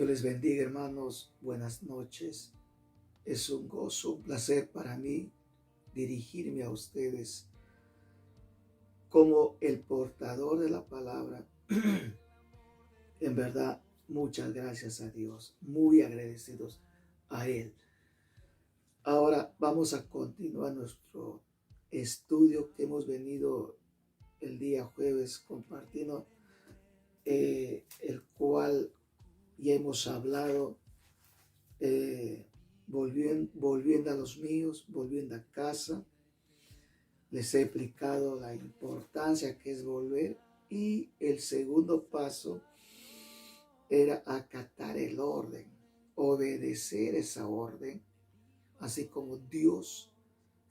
Dios les bendiga, hermanos. Buenas noches. Es un gozo, un placer para mí dirigirme a ustedes como el portador de la palabra. En verdad, muchas gracias a Dios. Muy agradecidos a Él. Ahora vamos a continuar nuestro estudio que hemos venido el día jueves compartiendo, el cual ya hemos hablado, volviendo a los míos, volviendo a casa. Les he explicado la importancia que es volver, y el segundo paso era acatar el orden, obedecer esa orden, así como Dios,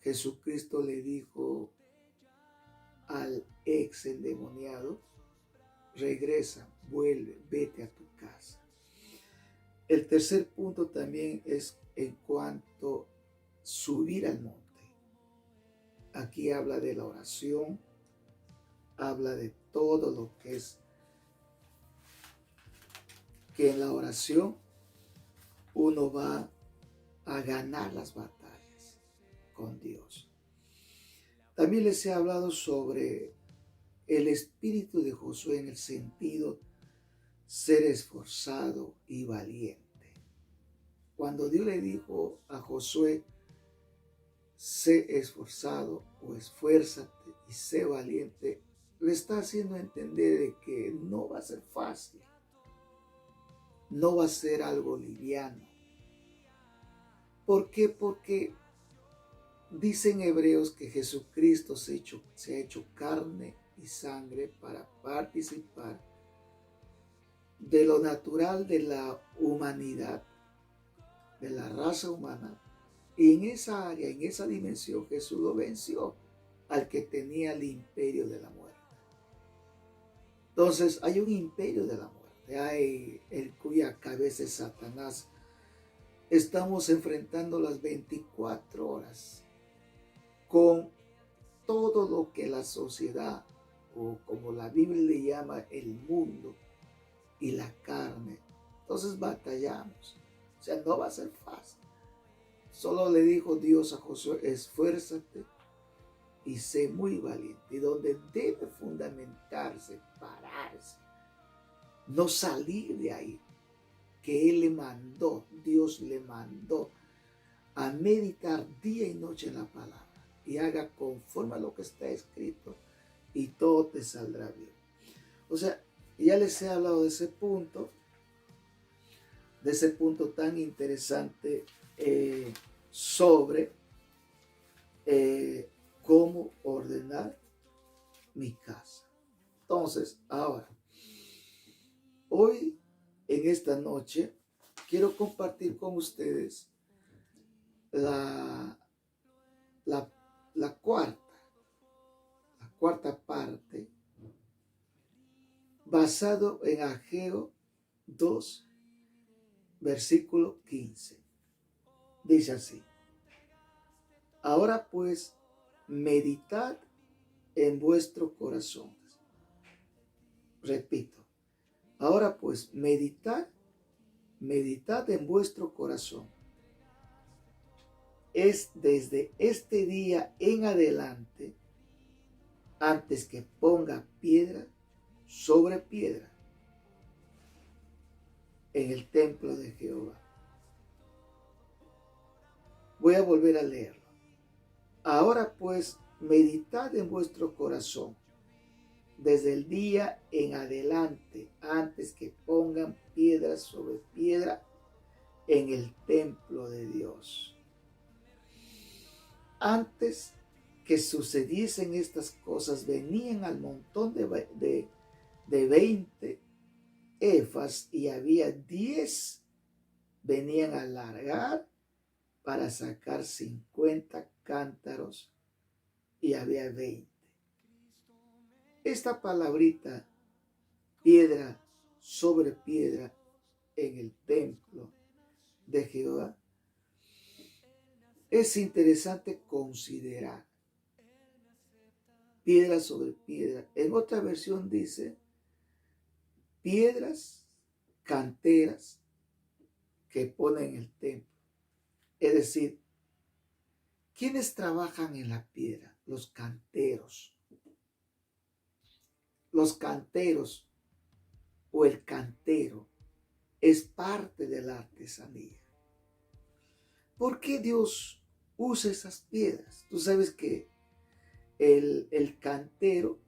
Jesucristo le dijo al ex endemoniado: regresa, vuelve, vete a tu casa. El tercer punto también es en cuanto a subir al monte. Aquí habla de la oración, habla de todo lo que es, que en la oración uno va a ganar las batallas con Dios. También les he hablado sobre el espíritu de Josué en el sentido ser esforzado y valiente. Cuando Dios le dijo a Josué: sé esforzado o esfuérzate y sé valiente, le está haciendo entender de que no va a ser fácil, no va a ser algo liviano. ¿Por qué? Porque dicen hebreos que Jesucristo se ha hecho carne y sangre para participar de lo natural de la humanidad, de la raza humana. Y en esa área, en esa dimensión, Jesús lo venció al que tenía el imperio de la muerte. Entonces hay un imperio de la muerte, hay el cuya cabeza es Satanás. Estamos enfrentando las 24 horas con todo lo que la sociedad, o como la Biblia le llama, el mundo y la carne. Entonces batallamos. O sea, no va a ser fácil. Solo le dijo Dios a Josué: esfuérzate y sé muy valiente. Y donde debe fundamentarse, pararse, no salir de ahí, que Él le mandó, Dios le mandó a meditar día y noche en la palabra, y haga conforme a lo que está escrito, y todo te saldrá bien. O sea, ya les he hablado de ese punto tan interesante, sobre cómo ordenar mi casa. Entonces, ahora, hoy, en esta noche, quiero compartir con ustedes la cuarta parte, basado en Ageo 2, versículo 15. Dice así: ahora pues, meditad en vuestro corazón. Repito, ahora pues, meditad en vuestro corazón. Es desde este día en adelante, antes que ponga piedra sobre piedra en el templo de Jehová. Voy a volver a leerlo. Ahora pues, meditad en vuestro corazón desde el día en adelante, antes que pongan piedra sobre piedra en el templo de Dios. Antes que sucediesen estas cosas, venían al montón de 20 efas, y había 10 venían a largar para sacar 50 cántaros, y había 20. Esta palabrita, piedra sobre piedra en el templo de Jehová, es interesante considerar. Piedra sobre piedra. En otra versión dice piedras, canteras que pone en el templo. Es decir, ¿quiénes trabajan en la piedra? Los canteros. Los canteros o el cantero es parte de la artesanía. ¿Por qué Dios usa esas piedras? Tú sabes que el cantero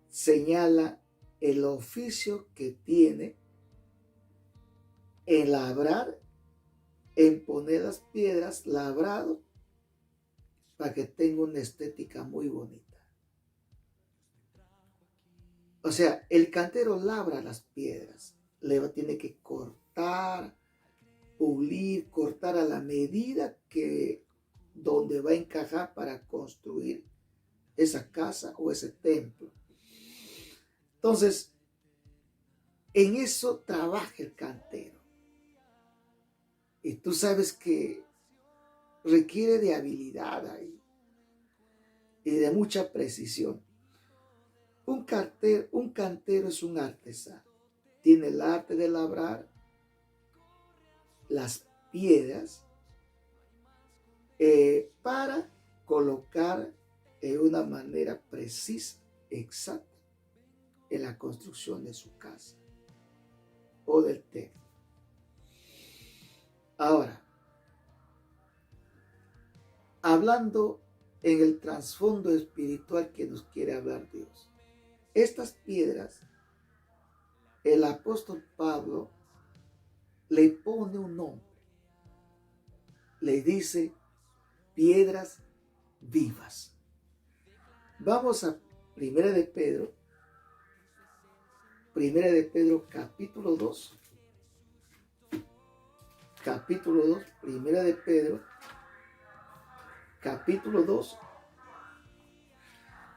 señala el oficio que tiene en labrar, en poner las piedras labrado para que tenga una estética muy bonita. O sea, el cantero labra las piedras, tiene que cortar, pulir, cortar a la medida que donde va a encajar para construir esa casa o ese templo. Entonces, en eso trabaja el cantero. Y tú sabes que requiere de habilidad ahí y de mucha precisión. Un cantero es un artesano. Tiene el arte de labrar las piedras para colocar de una manera precisa, exacta, en la construcción de su casa o del templo. Ahora, hablando en el trasfondo espiritual que nos quiere hablar Dios, estas piedras, el apóstol Pablo le pone un nombre, le dice piedras vivas. Vamos a Primera de Pedro capítulo 2, Primera de Pedro capítulo 2,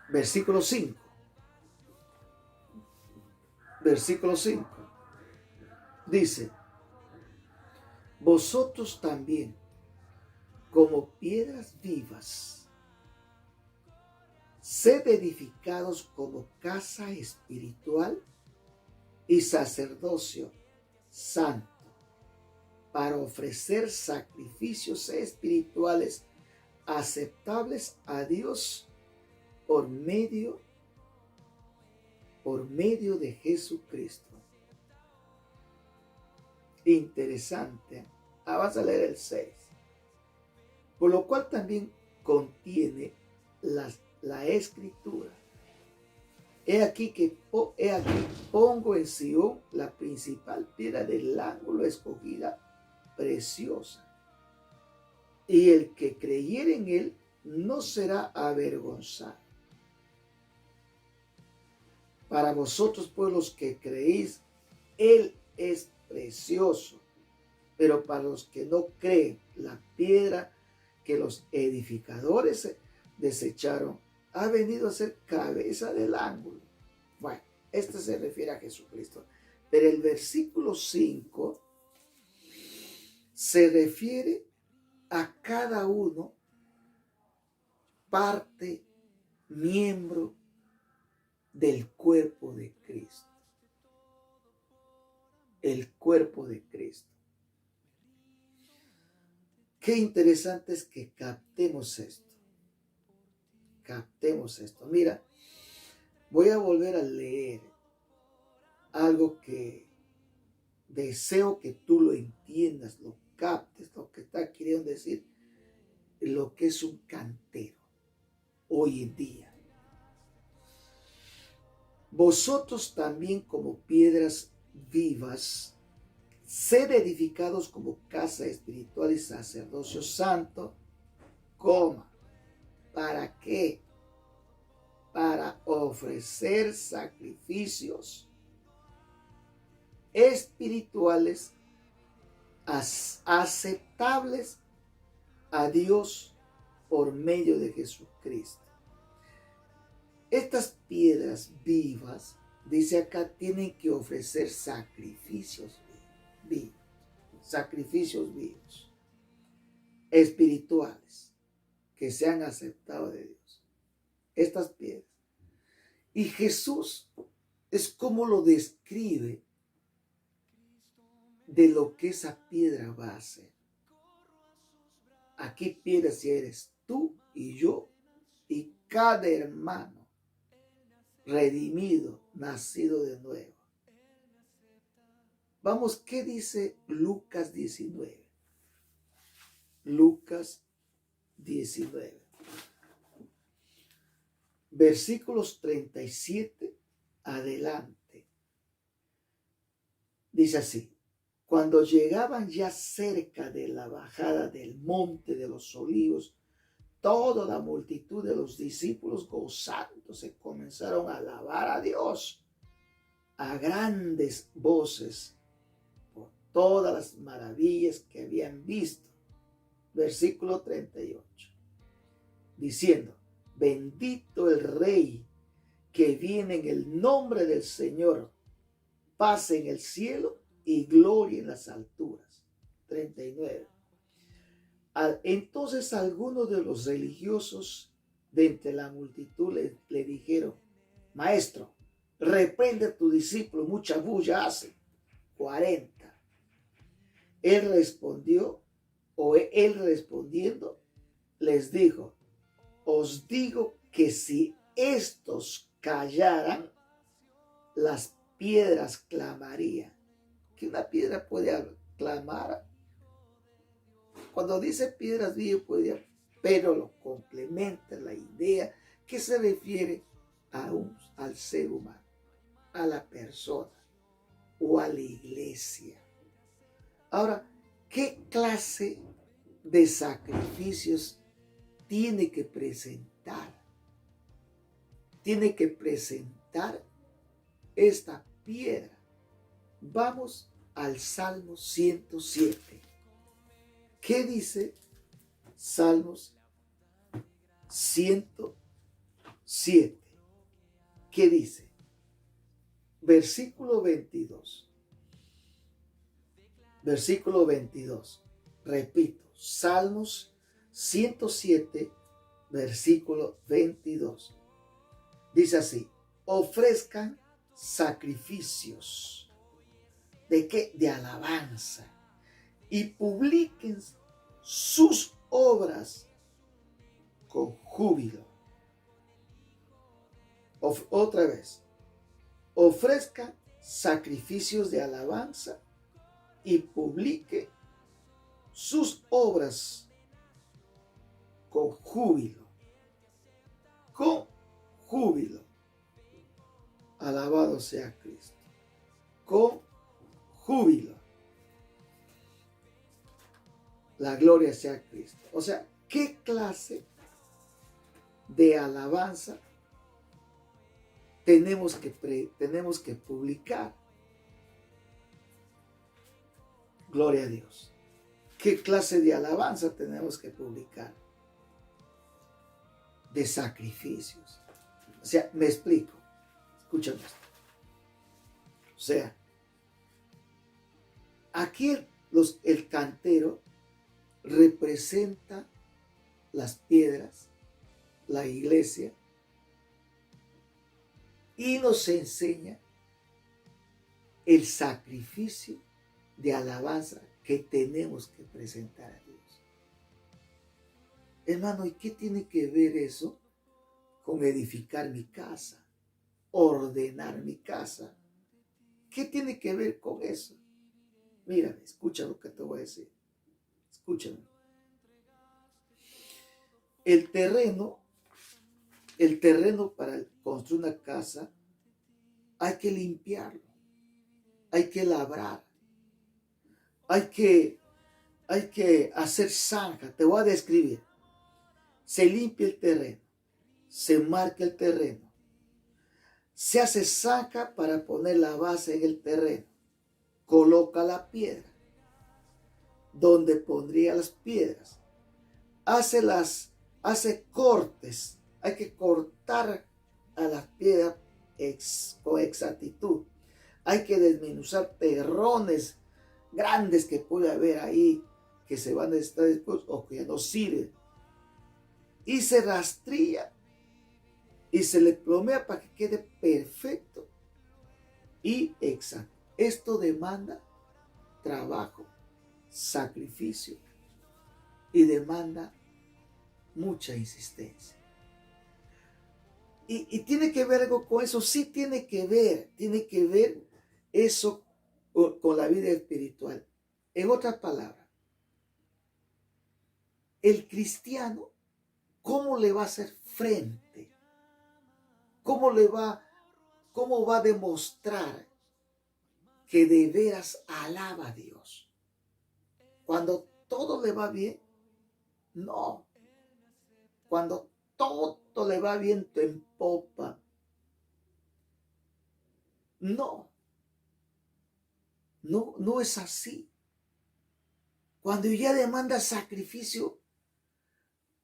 versículo 5. Versículo 5 dice: vosotros también, como piedras vivas, sed edificados como casa espiritual y sacerdocio santo, para ofrecer sacrificios espirituales aceptables a Dios por medio de Jesucristo. Interesante. Vas a leer el 6. Por lo cual también contiene la escritura. He aquí pongo en Sion la principal piedra del ángulo escogida, preciosa. Y el que creyere en él no será avergonzado. Para vosotros, pues, los que creéis, él es precioso. Pero para los que no creen, la piedra que los edificadores desecharon ha venido a ser cabeza del ángulo. Bueno, este se refiere a Jesucristo. Pero el versículo 5 se refiere a cada uno, parte, miembro del cuerpo de Cristo. El cuerpo de Cristo. Qué interesante es que captemos esto. Captemos esto. Mira, voy a volver a leer algo que deseo que tú lo entiendas, lo captes, lo que está queriendo decir, lo que es un cantero hoy en día. Vosotros también, como piedras vivas, sed edificados como casa espiritual y sacerdocio santo, ¿para qué? Para ofrecer sacrificios espirituales aceptables a Dios por medio de Jesucristo. Estas piedras vivas, dice acá, tienen que ofrecer sacrificios vivos, espirituales, que sean aceptados de Dios. Estas piedras. Y Jesús es como lo describe de lo que esa piedra va a hacer. Aquí piedra si eres tú y yo y cada hermano redimido, nacido de nuevo. Vamos, ¿qué dice Lucas 19? Lucas 19. Versículos 37 adelante. Dice así: cuando llegaban ya cerca de la bajada del monte de los olivos, toda la multitud de los discípulos gozándose comenzaron a alabar a Dios a grandes voces por todas las maravillas que habían visto. Versículo 38. Diciendo: bendito el Rey que viene en el nombre del Señor, paz en el cielo y gloria en las alturas. 39. Entonces algunos de los religiosos de entre la multitud le dijeron: Maestro, reprende a tu discípulo, mucha bulla hace. 40. Él respondiendo, les dijo: os digo que si estos callaran, las piedras clamarían. ¿Que una piedra puede clamar? Cuando dice piedras vivas, pero lo complementa la idea que se refiere al ser humano, a la persona o a la iglesia. Ahora, ¿qué clase de sacrificios tiene que presentar? Tiene que presentar esta piedra. Vamos al Salmo 107. ¿Qué dice Salmos 107? ¿Qué dice? Versículo 22. Versículo 22. Repito, Salmos 107, versículo 22. Dice así: ofrezcan sacrificios. ¿De qué? De alabanza. Y publiquen sus obras con júbilo. Otra vez. Ofrezcan sacrificios de alabanza y publique sus obras con júbilo. Con júbilo. Alabado sea Cristo. Con júbilo. La gloria sea a Cristo. O sea, ¿qué clase de alabanza tenemos que publicar? Gloria a Dios. ¿Qué clase de alabanza tenemos que publicar? De sacrificios. O sea, me explico. Escúchame esto. O sea, aquí el cantero representa las piedras, la iglesia, y nos enseña el sacrificio de alabanza que tenemos que presentar a Dios. Hermano, ¿y qué tiene que ver eso con edificar mi casa, ordenar mi casa? ¿Qué tiene que ver con eso? Mírame, escucha lo que te voy a decir. Escúchame. El terreno para construir una casa hay que limpiarlo, hay que labrar, hay que hacer zanja. Te voy a describir. Se limpia el terreno, se marca el terreno, se hace zanja para poner la base en el terreno, coloca la piedra donde pondría las piedras, hace cortes. Hay que cortar a las piedras con exactitud. Hay que desmenuzar terrones grandes que puede haber ahí, que se van a estar después o que ya no sirven. Y se rastría y se le plomea para que quede perfecto y exacto. Esto demanda trabajo, sacrificio y demanda mucha insistencia. Y tiene que ver algo con eso, sí tiene que ver eso con la vida espiritual. En otras palabras, el cristiano, ¿cómo le va a hacer frente? ¿Cómo va a demostrar que de veras alaba a Dios? Cuando todo le va bien, no. Cuando todo le va viento en popa, no. No es así. Cuando ya demanda sacrificio,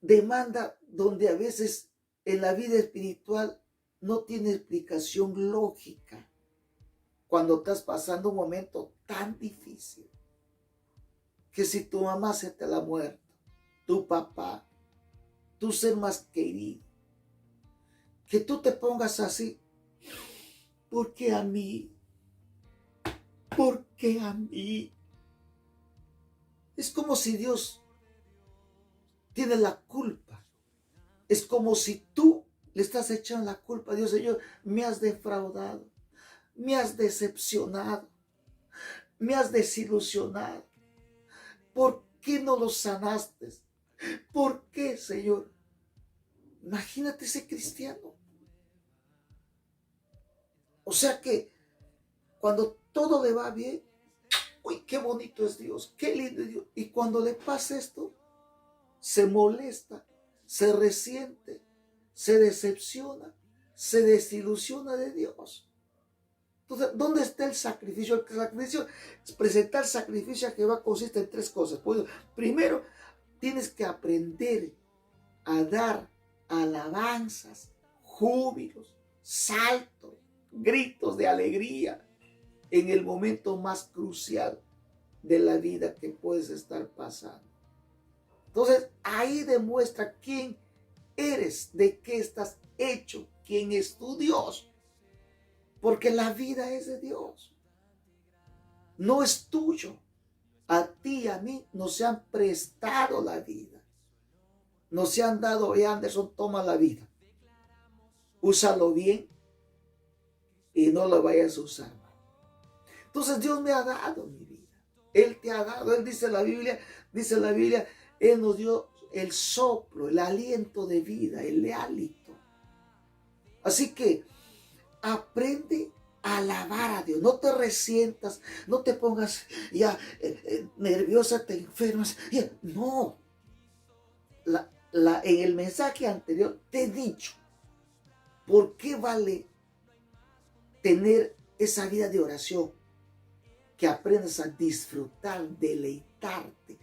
demanda donde a veces en la vida espiritual no tiene explicación lógica. Cuando estás pasando un momento tan difícil, que si tu mamá se te la ha muerto, tu papá, tu ser más querido, que tú te pongas así, ¿por qué a mí? ¿Por qué a mí? Es como si Dios tiene la culpa. Es como si tú le estás echando la culpa a Dios. Señor, me has defraudado, me has decepcionado, me has desilusionado. ¿Por qué no lo sanaste? ¿Por qué, Señor? Imagínate ese cristiano. O sea que cuando todo le va bien, uy, qué bonito es Dios, qué lindo es Dios. Y cuando le pasa esto, se molesta, se resiente, se decepciona, se desilusiona de Dios. Entonces, ¿dónde está el sacrificio? El sacrificio es presentar sacrificio que va a consistir en tres cosas. Pues, primero, tienes que aprender a dar alabanzas, júbilos, saltos, gritos de alegría en el momento más crucial de la vida que puedes estar pasando. Entonces, ahí demuestra quién eres, de qué estás hecho, quién es tu Dios. Porque la vida es de Dios. No es tuyo. A ti y a mí nos se han prestado la vida. Nos se han dado, Anderson, toma la vida. Úsalo bien y no lo vayas a usar mal. Entonces Dios me ha dado mi vida. Él te ha dado. Él dice la Biblia, Él nos dio el soplo, el aliento de vida, el hálito. Así que aprende a alabar a Dios. No te resientas, no te pongas ya nerviosa, te enfermas. No. En el mensaje anterior te he dicho por qué vale tener esa vida de oración, que aprendas a disfrutar, deleitarte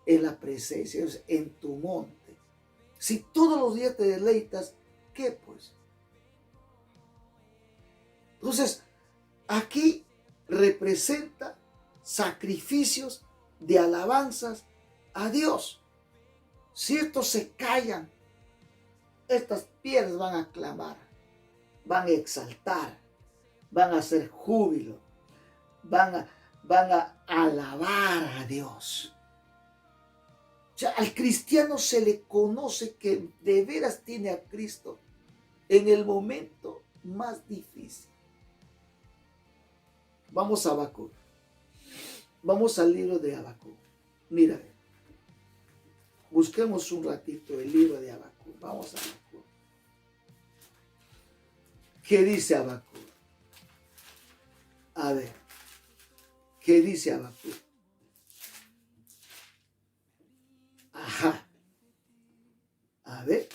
en la presencia, en tu monte. Si todos los días te deleitas, ¿qué pues? Entonces, aquí representa sacrificios de alabanzas a Dios. Si estos se callan, estas piedras van a clamar, van a exaltar, van a hacer júbilo, van a alabar a Dios. O sea, al cristiano se le conoce que de veras tiene a Cristo en el momento más difícil. Vamos a Habacuc. Vamos al libro de Habacuc. Mira, busquemos un ratito el libro de Habacuc. Vamos a Habacuc. ¿Qué dice Habacuc? A ver, ¿qué dice Habacuc? Ajá. A ver.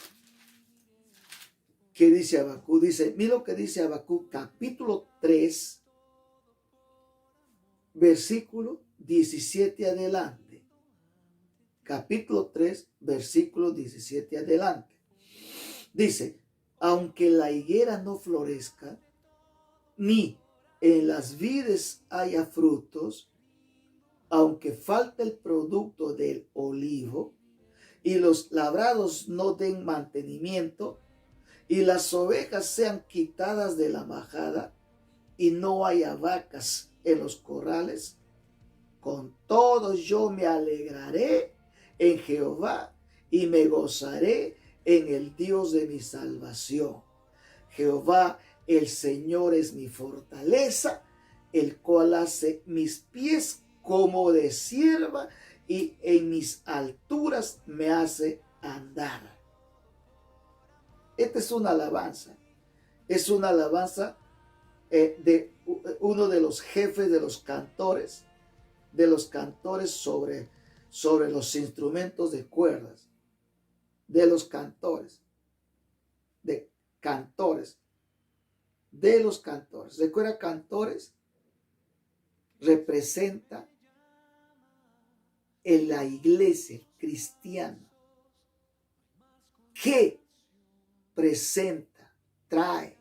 ¿Qué dice Habacuc? Dice, mira lo que dice Habacuc, capítulo 3, versículo 17 adelante. Capítulo 3, versículo 17 adelante. Dice, aunque la higuera no florezca, ni en las vides haya frutos, aunque falte el producto del olivo, y los labrados no den mantenimiento, y las ovejas sean quitadas de la majada, y no haya vacas en los corrales, Con todo yo me alegraré en Jehová y me gozaré en el Dios de mi salvación. Jehová, el Señor, es mi fortaleza, el cual hace mis pies como de sierva y en mis alturas me hace andar. Esta es una alabanza. Es una alabanza de uno de los jefes de los cantores sobre los instrumentos de cuerdas, de los cantores. Recuerda, cantores representa en la iglesia cristiana que presenta, trae,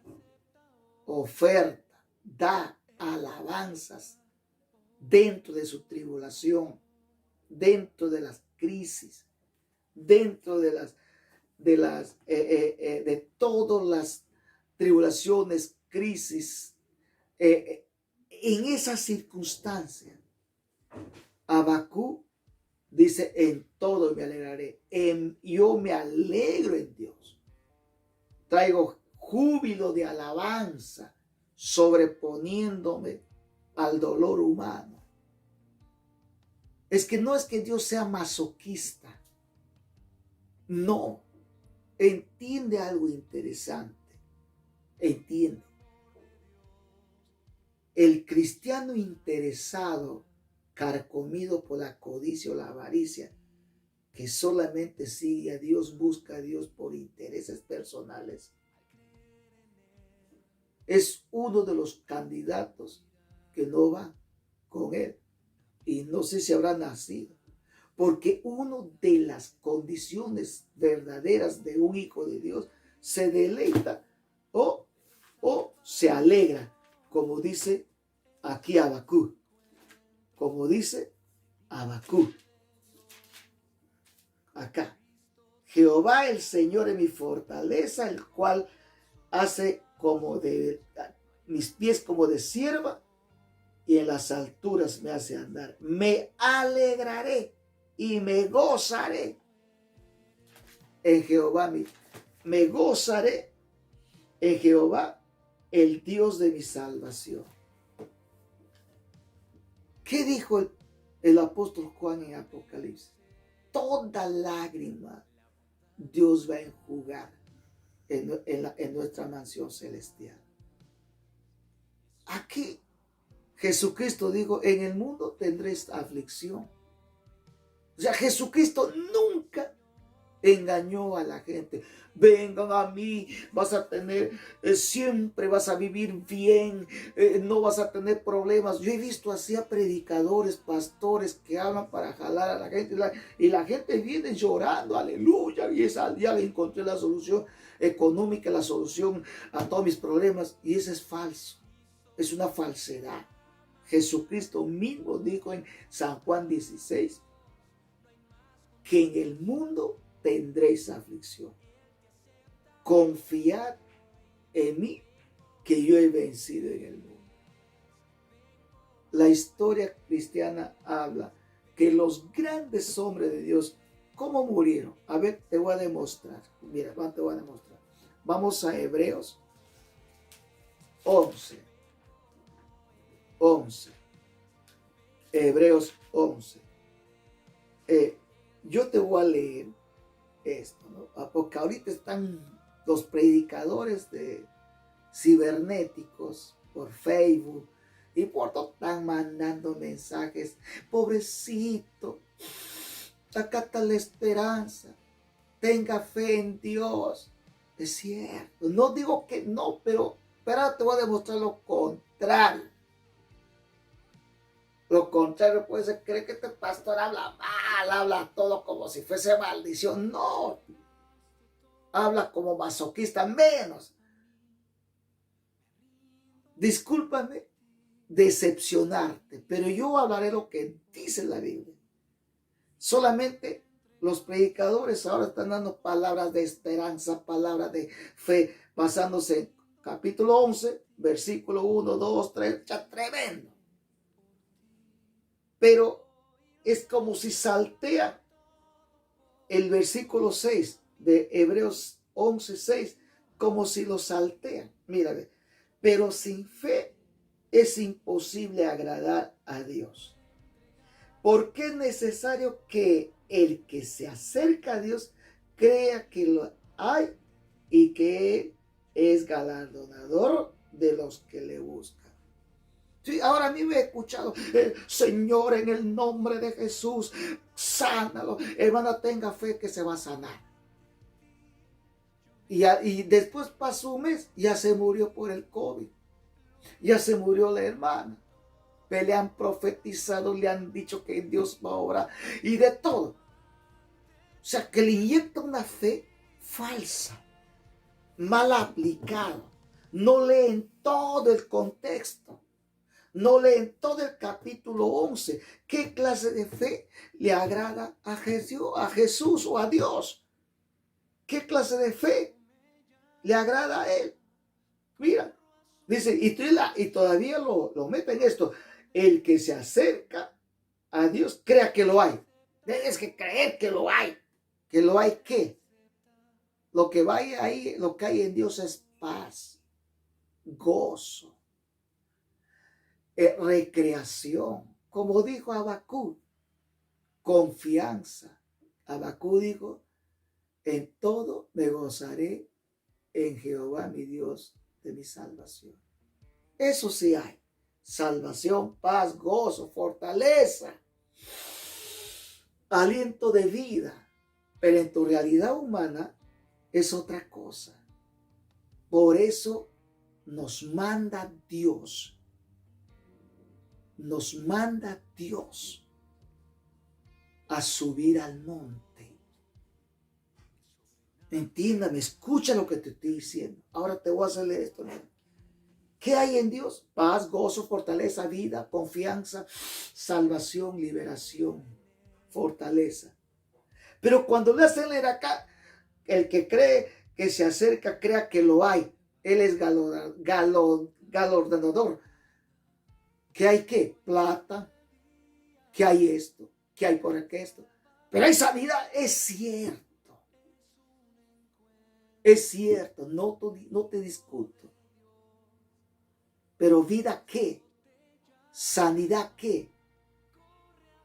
oferta, da alabanzas dentro de su tribulación, dentro de las crisis, dentro de todas las tribulaciones, crisis. En esa circunstancia, Habacuc dice: en todo me alegraré. Yo me alegro en Dios. Traigo júbilo de alabanza, sobreponiéndome al dolor humano. Es que no es que Dios sea masoquista. No. Entiende algo interesante. Entiende. El cristiano interesado, carcomido por la codicia o la avaricia, que solamente sigue a Dios, busca a Dios por intereses personales, es uno de los candidatos que no va con él. Y no sé si habrá nacido. Porque una de las condiciones verdaderas de un hijo de Dios se deleita o se alegra, como dice aquí Habacuc. Como dice Habacuc. Acá. Jehová el Señor es mi fortaleza, el cual hace mis pies como de sierva y en las alturas me hace andar. Me alegraré y me gozaré en Jehová. Me gozaré en Jehová, el Dios de mi salvación. ¿Qué dijo el apóstol Juan en Apocalipsis? Toda lágrima Dios va a enjugar en nuestra mansión celestial. Aquí Jesucristo dijo: en el mundo tendréis aflicción. O sea, Jesucristo nunca engañó a la gente. Vengan a mí, vas a tener, siempre vas a vivir bien, no vas a tener problemas. Yo he visto así a predicadores, pastores que hablan para jalar a la gente y la gente viene llorando, aleluya, y ya le encontré la solución económica, la solución a todos mis problemas, y eso es falso, es una falsedad. Jesucristo mismo dijo en San Juan 16 que en el mundo tendréis aflicción. Confiad en mí, que yo he vencido en el mundo. La historia cristiana habla que los grandes hombres de Dios, ¿cómo murieron? A ver, te voy a demostrar. Mira, te voy a demostrar. Vamos a Hebreos 11. Hebreos 11. Yo te voy a leer esto, ¿no? Porque ahorita están los predicadores de cibernéticos por Facebook y por todo están mandando mensajes: pobrecito, acá está la esperanza, tenga fe en Dios. Es cierto, no digo que no, pero te voy a demostrar lo contrario. Lo contrario puede ser: cree que este pastor habla mal, habla todo como si fuese maldición. No, habla como masoquista, menos. Discúlpame decepcionarte, pero yo hablaré lo que dice la Biblia. Solamente los predicadores ahora están dando palabras de esperanza, palabras de fe, basándose en capítulo 11, versículo 1, 2, 3, ya tremendo. pero es como si saltea el versículo 6 de Hebreos 11:6, como si lo saltean. Mírale, pero sin fe es imposible agradar a Dios. Porque es necesario que el que se acerca a Dios crea que lo hay y que Él es galardonador de los que le buscan. Sí, ahora a mí me he escuchado, Señor, en el nombre de Jesús, sánalo. Hermana, tenga fe que se va a sanar. Y después pasó un mes, ya se murió por el COVID. Ya se murió la hermana. Le han profetizado, le han dicho que Dios va a obrar y de todo. O sea, que le inyecta una fe falsa, mal aplicada. No leen todo el contexto. No leen todo el capítulo 11. ¿Qué clase de fe le agrada a Jesús o a Dios? ¿Qué clase de fe le agrada a Él? Mira, dice, y todavía lo mete en esto. El que se acerca a Dios, crea que lo hay. Tienes que creer que lo hay. ¿Que lo hay qué? Lo que vaya ahí, lo que hay en Dios es paz, gozo, recreación. Como dijo Habacuc, confianza. Habacuc dijo, en todo me gozaré en Jehová mi Dios de mi salvación. Eso sí hay. Salvación, paz, gozo, fortaleza, aliento de vida. Pero en tu realidad humana es otra cosa. Por eso nos manda Dios. Nos manda Dios a subir al monte. Entiéndame, escucha lo que te estoy diciendo. Ahora te voy a hacer esto, ¿no? ¿Qué hay en Dios? Paz, gozo, fortaleza, vida, confianza, salvación, liberación, fortaleza. Pero cuando le hacen leer acá, el que cree que se acerca, crea que lo hay. Él es galardonador. ¿Qué hay qué? Plata. ¿Qué hay esto? ¿Qué hay por aquí esto? Pero hay sanidad, es cierto. Es cierto, no te discuto. Pero vida, ¿qué? Sanidad, ¿qué?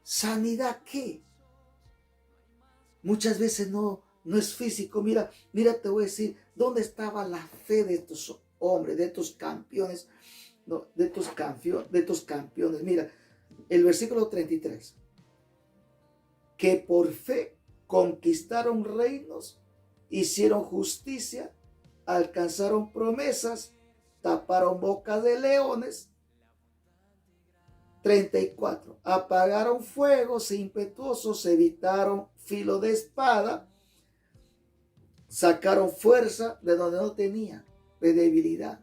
Sanidad, ¿qué? Muchas veces no es físico. Mira, te voy a decir, ¿dónde estaba la fe de estos hombres, de estos campeones? No, de estos campeones. Mira, el versículo 33. Que por fe conquistaron reinos, hicieron justicia, alcanzaron promesas, taparon bocas de leones. 34. Apagaron fuegos impetuosos, evitaron filo de espada, sacaron fuerza de donde no tenía, de debilidad.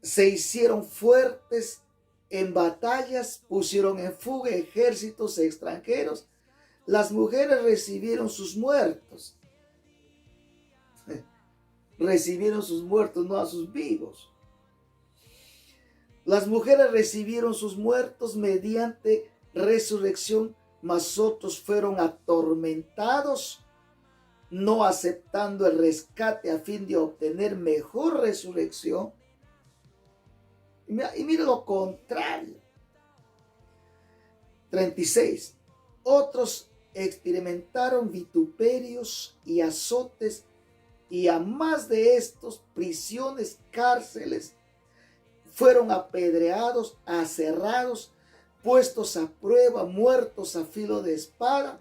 Se hicieron fuertes en batallas, pusieron en fuga ejércitos extranjeros. Las mujeres recibieron sus muertos. Recibieron sus muertos, no a sus vivos. Las mujeres recibieron sus muertos mediante resurrección, mas otros fueron atormentados, no aceptando el rescate a fin de obtener mejor resurrección. Y mira lo contrario. 36. Otros experimentaron vituperios y azotes, y a más de estos, prisiones, cárceles. Fueron apedreados, aserrados, puestos a prueba, muertos a filo de espada.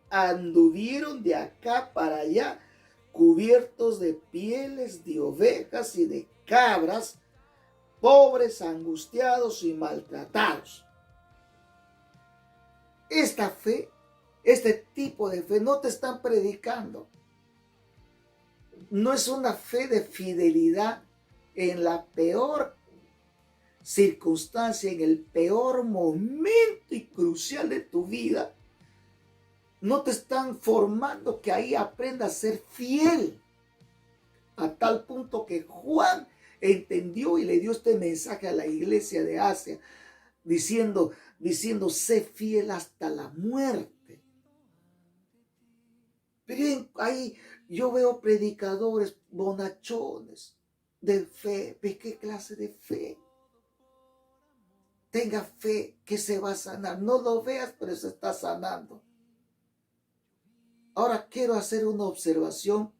Anduvieron de acá para allá, cubiertos de pieles de ovejas y de cabras, pobres, angustiados y maltratados. Esta fe, este tipo de fe, no te están predicando. No es una fe de fidelidad en la peor circunstancia, en el peor momento y crucial de tu vida. No te están formando que ahí aprendas a ser fiel, a tal punto que Juan entendió y le dio este mensaje a la iglesia de Asia, diciendo, sé fiel hasta la muerte. Pero ahí yo veo predicadores bonachones de fe. ¿De qué clase de fe? Tenga fe que se va a sanar. No lo veas, pero se está sanando. Ahora quiero hacer una observación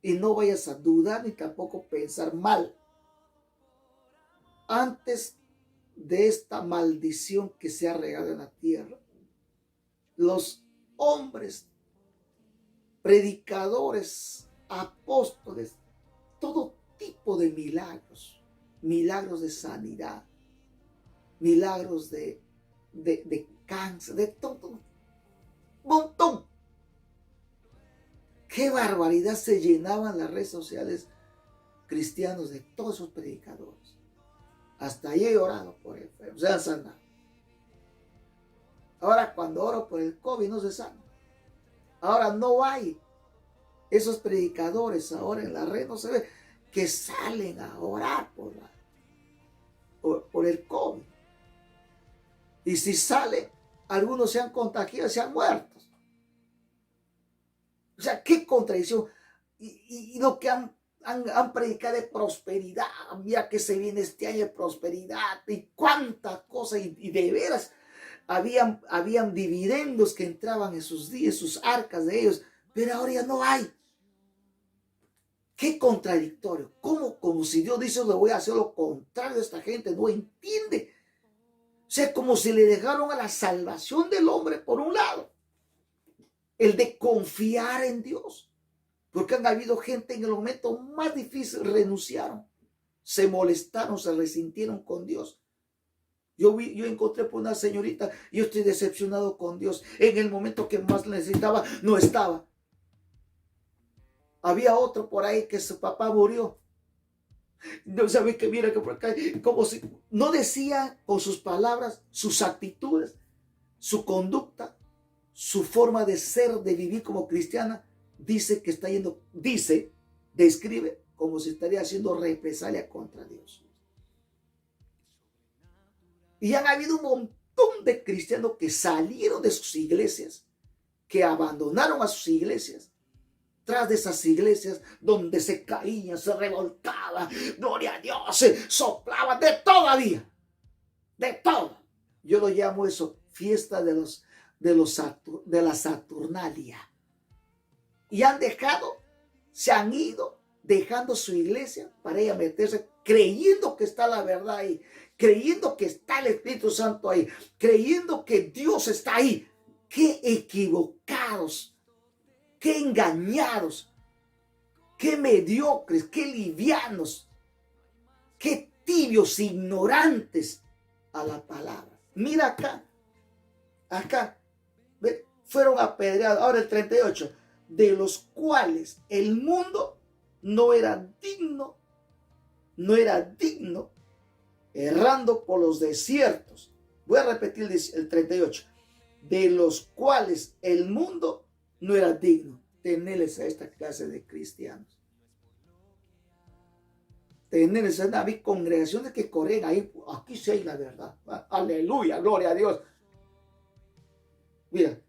y no vayas a dudar ni tampoco pensar mal. Antes de esta maldición que se ha regado en la tierra, los hombres, predicadores, apóstoles, todo tipo de milagros de sanidad, milagros de cáncer, de todo, un montón. Qué barbaridad, se llenaban las redes sociales cristianos de todos esos predicadores. Hasta ahí he orado por enfermos, se han sanado. Ahora cuando oro por el COVID no se sana. Ahora no hay esos predicadores ahora en la red, no se ve, que salen a orar por el COVID. Y si salen, algunos se han contagiado, se han muerto. O sea, qué contradicción. Y lo que han predicado de prosperidad, mira que se viene este año de prosperidad, y cuántas cosas, y de veras, habían dividendos que entraban en sus días, sus arcas de ellos, pero ahora ya no hay. Qué contradictorio. Como si Dios dice, le voy a hacer lo contrario a esta gente, no entiende. O sea, como si le dejaron a la salvación del hombre por un lado, el de confiar en Dios. Porque han habido gente en el momento más difícil, renunciaron, se molestaron, se resintieron con Dios. Yo encontré por una señorita, yo estoy decepcionado con Dios. En el momento que más necesitaba, no estaba. Había otro por ahí que su papá murió. No sabe que mira que por acá, como si no decía con sus palabras, sus actitudes, su conducta, su forma de ser, de vivir como cristiana, describe como si estaría haciendo represalia contra Dios. Y han habido un montón de cristianos que salieron de sus iglesias, que abandonaron a sus iglesias, tras de esas iglesias donde se caían, se revolcaban, gloria a Dios, se soplaban, de todavía, de todo. Yo lo llamo eso, fiesta de la Saturnalia. Y se han ido dejando su iglesia para ir a meterse, creyendo que está la verdad ahí, creyendo que está el Espíritu Santo ahí, creyendo que Dios está ahí. Qué equivocados, qué engañados, qué mediocres, qué livianos, qué tibios, ignorantes a la palabra. Mira acá, fueron apedreados, ahora el 38, de los cuales el mundo no era digno, errando por los desiertos. Voy a repetir el 38, de los cuales el mundo no era digno tenerles a esta clase de cristianos. Tenerles a congregaciones que corren ahí, aquí sí hay la verdad. Aleluya, gloria a Dios. Mira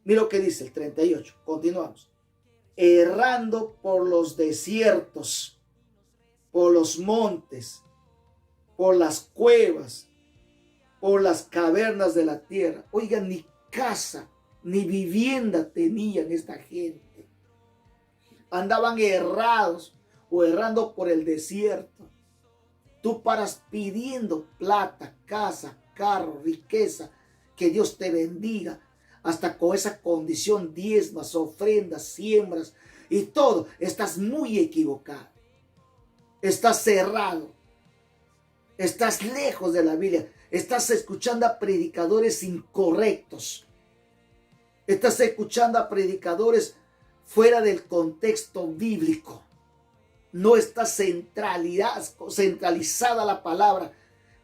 lo que dice el 38, continuamos. Errando por los desiertos, por los montes, por las cuevas, por las cavernas de la tierra. Oigan, ni casa, ni vivienda tenían esta gente. Andaban errando por el desierto. Tú paras pidiendo plata, casa, carro, riqueza, que Dios te bendiga. Hasta con esa condición, diezmas, ofrendas, siembras y todo, estás muy equivocado. Estás cerrado. Estás lejos de la Biblia. Estás escuchando a predicadores incorrectos. Estás escuchando a predicadores fuera del contexto bíblico. No está centralizada la palabra,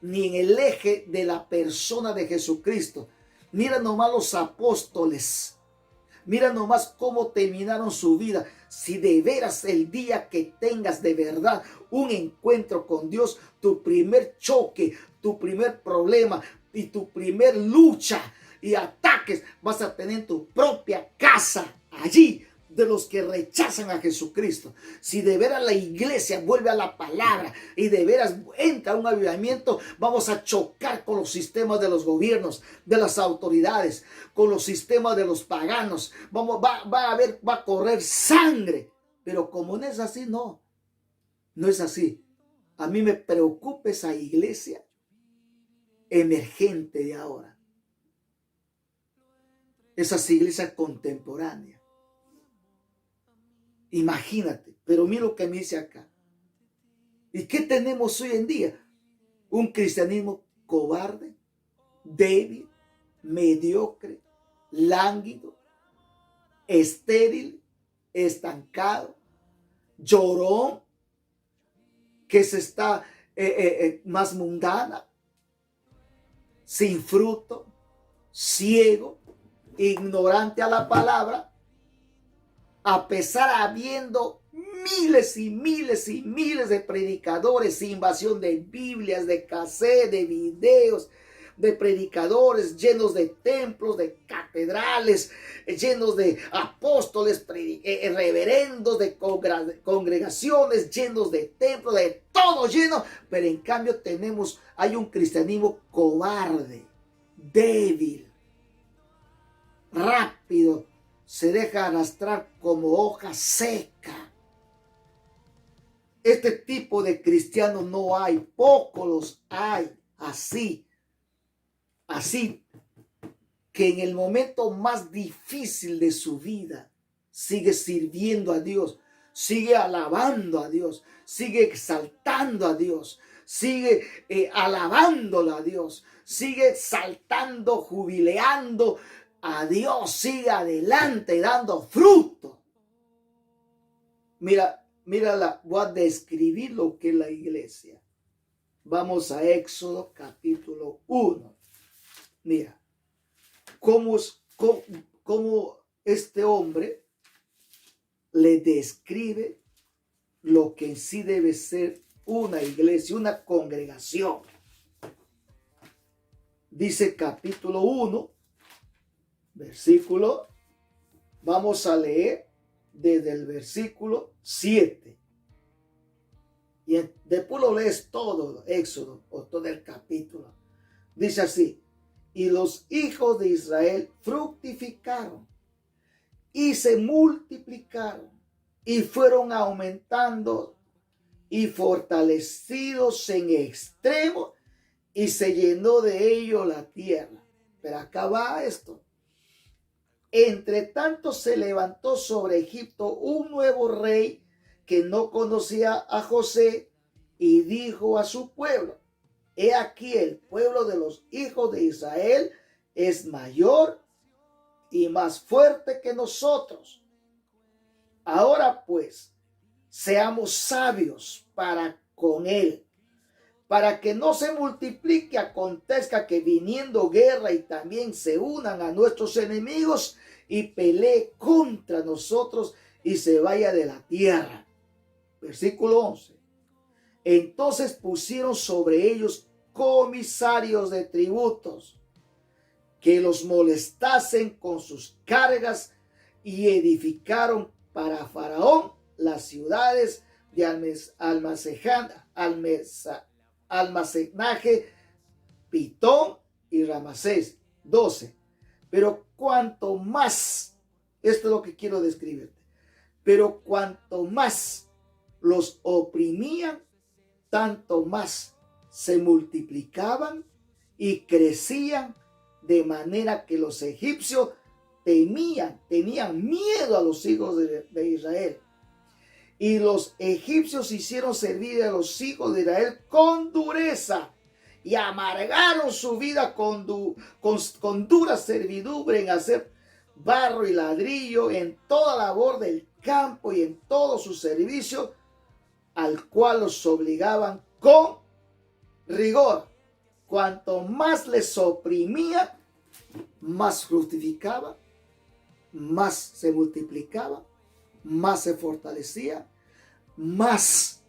ni en el eje de la persona de Jesucristo. Mira nomás los apóstoles. Mira nomás cómo terminaron su vida. Si de veras el día que tengas de verdad un encuentro con Dios, tu primer choque, tu primer problema y tu primer lucha y ataques vas a tener en tu propia casa, allí, de los que rechazan a Jesucristo. Si de veras la iglesia vuelve a la palabra y de veras entra un avivamiento, vamos a chocar con los sistemas de los gobiernos, de las autoridades, con los sistemas de los paganos. Va a correr sangre. Pero como no es así, no es así. A mí me preocupa esa iglesia emergente de ahora. Esas iglesias contemporáneas. Imagínate, pero mira lo que me dice acá. ¿Y qué tenemos hoy en día? Un cristianismo cobarde, débil, mediocre, lánguido, estéril, estancado, llorón, que se está más mundana, sin fruto, ciego, ignorante a la palabra, a pesar habiendo miles y miles y miles de predicadores, invasión de Biblias, de cassette, de videos, de predicadores llenos de templos, de catedrales, llenos de apóstoles, reverendos, de congregaciones, llenos de templos, de todo lleno. Pero en cambio hay un cristianismo cobarde, débil, rápido, se deja arrastrar como hoja seca. Este tipo de cristianos no hay, pocos los hay así que en el momento más difícil de su vida sigue sirviendo a Dios, sigue alabando a Dios, sigue exaltando a Dios, sigue alabándolo a Dios, sigue saltando, jubileando a Dios, sigue adelante dando fruto. Mira, voy a describir lo que es la iglesia. Vamos a Éxodo capítulo 1. Mira, cómo este hombre le describe lo que en sí debe ser una iglesia, una congregación. Dice capítulo 1, versículo, vamos a leer desde el versículo 7. Y después lo lees todo, Éxodo, o todo el capítulo. Dice así: y los hijos de Israel fructificaron y se multiplicaron y fueron aumentando y fortalecidos en extremo, y se llenó de ellos la tierra. Pero acá va esto. Entre tanto se levantó sobre Egipto un nuevo rey que no conocía a José, y dijo a su pueblo: he aquí, el pueblo de los hijos de Israel es mayor y más fuerte que nosotros. Ahora pues, seamos sabios para con él, para que no se multiplique, acontezca que viniendo guerra y también se unan a nuestros enemigos y pelee contra nosotros y se vaya de la tierra. Versículo 11. Entonces pusieron sobre ellos comisarios de tributos que los molestasen con sus cargas, y edificaron para Faraón las ciudades de almacenaje, Pitón y Ramasés. 12. Pero cuanto más, esto es lo que quiero describirte, pero cuanto más los oprimían, tanto más se multiplicaban y crecían, de manera que los egipcios tenían miedo a los hijos de Israel. Y los egipcios hicieron servir a los hijos de Israel con dureza, y amargaron su vida con dura servidumbre en hacer barro y ladrillo, en toda labor del campo y en todo su servicio, al cual los obligaban con rigor. Cuanto más les oprimía, más fructificaba, más se multiplicaba, más se fortalecía, más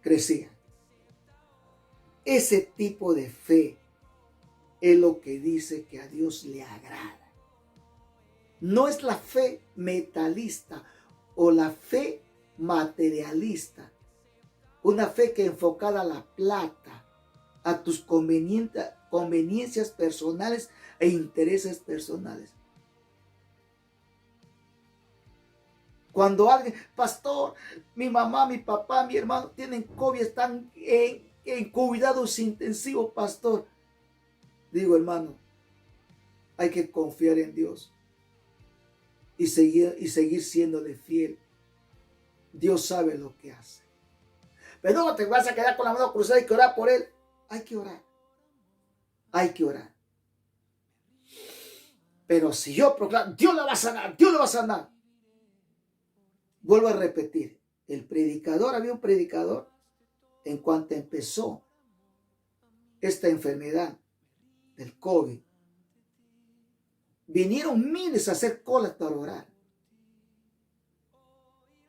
crecía. Ese tipo de fe es lo que dice que a Dios le agrada. No es la fe metalista o la fe materialista. Una fe que enfocada a la plata, a tus conveniencias personales e intereses personales. Cuando alguien, pastor, mi mamá, mi papá, mi hermano tienen COVID, están en cuidados intensivos, pastor. Digo, hermano, hay que confiar en Dios y seguir siéndole fiel. Dios sabe lo que hace. Pero no te vas a quedar con la mano cruzada y que orar por él. Hay que orar. Hay que orar. Pero si yo proclamo, Dios le va a sanar, Dios le va a sanar. Vuelvo a repetir, había un predicador, en cuanto empezó esta enfermedad del COVID, vinieron miles a hacer colas para orar.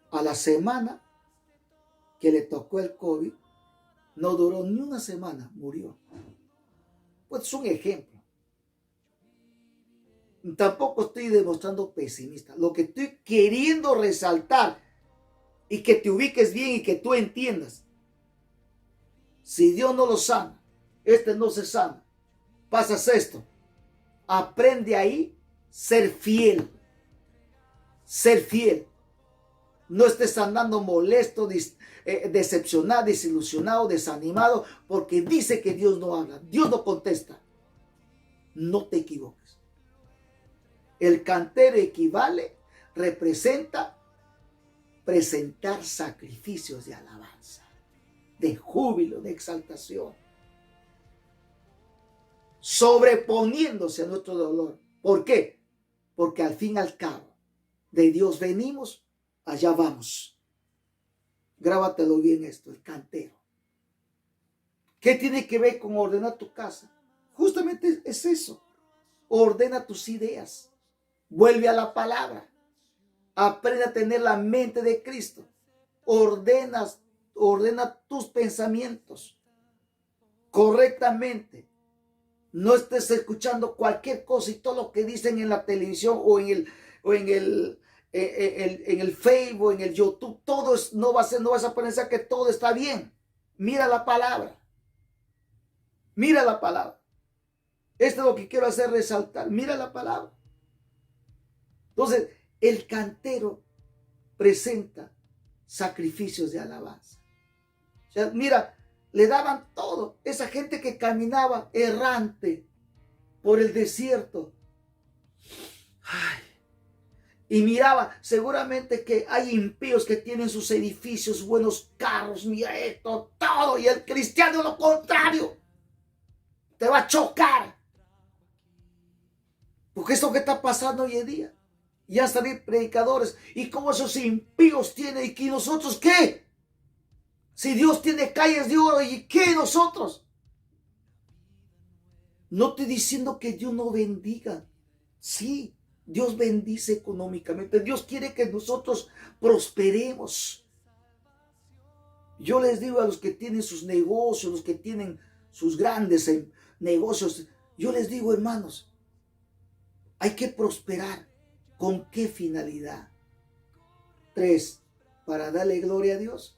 A la semana que le tocó el COVID, no duró ni una semana, murió. Pues es un ejemplo. Tampoco estoy demostrando pesimista. Lo que estoy queriendo resaltar y que te ubiques bien y que tú entiendas. Si Dios no lo sana, no se sana, pasas esto. Aprende ahí ser fiel. Ser fiel. No estés andando molesto, decepcionado, desilusionado, desanimado, porque dice que Dios no habla, Dios no contesta. No te equivoques. El cantero representa presentar sacrificios de alabanza, de júbilo, de exaltación, sobreponiéndose a nuestro dolor. ¿Por qué? Porque al fin y al cabo, de Dios venimos, allá vamos. Grábatelo bien esto, el cantero. ¿Qué tiene que ver con ordenar tu casa? Justamente es eso. Ordena tus ideas. Vuelve a la palabra. Aprende a tener la mente de Cristo. Ordena tus pensamientos correctamente. No estés escuchando cualquier cosa y todo lo que dicen en la televisión o en el Facebook, en el YouTube. Todo no vas a pensar que todo está bien. Mira la palabra. Mira la palabra. Esto es lo que quiero hacer resaltar. Mira la palabra. Entonces, el cantero presenta sacrificios de alabanza. O sea, mira, le daban todo. Esa gente que caminaba errante por el desierto. Ay, y miraba, seguramente que hay impíos que tienen sus edificios, buenos carros, mira esto, todo. Y el cristiano lo contrario. Te va a chocar. Porque es lo que está pasando hoy en día. Ya salir predicadores. ¿Y cómo esos impíos tienen? ¿Y nosotros qué? Si Dios tiene calles de oro, ¿y qué nosotros? No estoy diciendo que Dios no bendiga. Sí, Dios bendice económicamente. Dios quiere que nosotros prosperemos. Yo les digo a los que tienen sus negocios, los que tienen sus grandes negocios, yo les digo, hermanos, hay que prosperar. ¿Con qué finalidad? 3, para darle gloria a Dios,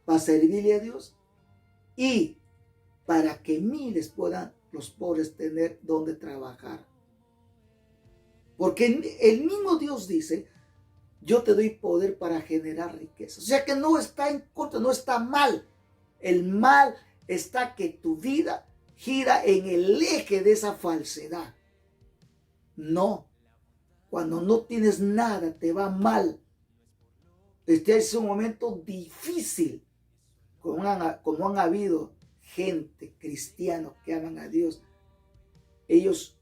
para servirle a Dios y para que miles puedan los pobres tener donde trabajar. Porque el mismo Dios dice, yo te doy poder para generar riqueza. O sea que no está en contra, no está mal. El mal está que tu vida gira en el eje de esa falsedad. No. Cuando no tienes nada, te va mal. Este es un momento difícil. Como han habido gente, cristianos que aman a Dios. Ellos,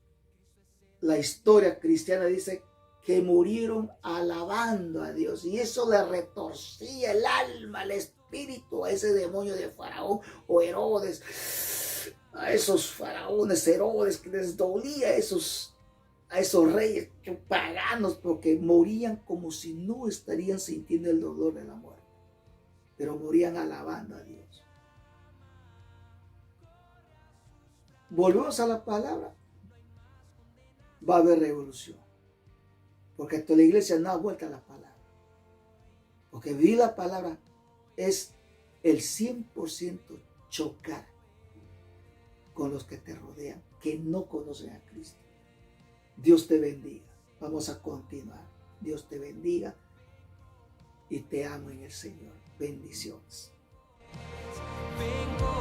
la historia cristiana dice que murieron alabando a Dios. Y eso le retorcía el alma, el espíritu a ese demonio de Faraón o Herodes. A esos faraones, Herodes, que les dolía a esos reyes paganos, porque morían como si no estarían sintiendo el dolor de la muerte, pero morían alabando a Dios. volvemos a la palabra, va a haber revolución. Porque toda la iglesia no ha vuelto a la palabra. Porque vivir la palabra es el 100% chocar con los que te rodean, que no conocen a Cristo. Dios te bendiga. Vamos a continuar. Dios te bendiga y te amo en el Señor. Bendiciones. Vengo